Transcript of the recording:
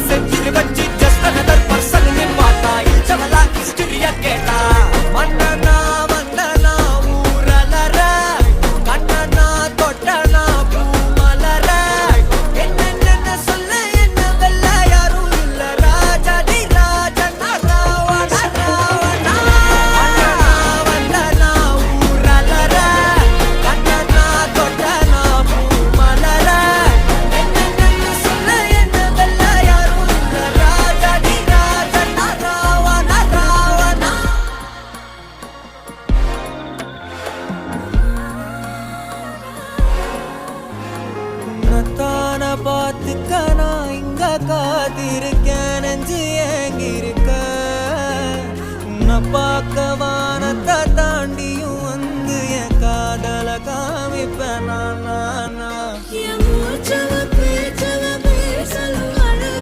செஞ்சிரு வச்சு just another person ன்னு பார்த்தா இச்சவளா ஹிஸ்டரிய கேட்டா மன்னனா வந்தனா ஊரலற கண்ணனா தொட்டனா பூமலர என்ன சொல்ல என்ன வெல்ல யாரும் இல்ல ராஜாதி ராஜனா ராவண ராவணா வந்தனா ஊரலற கண்ணனா தொட்டனா பூமலர என்ன சொல்ல என்ன வெல்ல யாரும் இல்ல ராஜாதி ராஜனா ராவண ராவணா உன்னத்தான பார்த்துக்க நான் இங்க காத்திருக்கேன் நெஞ்சு ஏங்கிருக்க உன்னை பார்க்க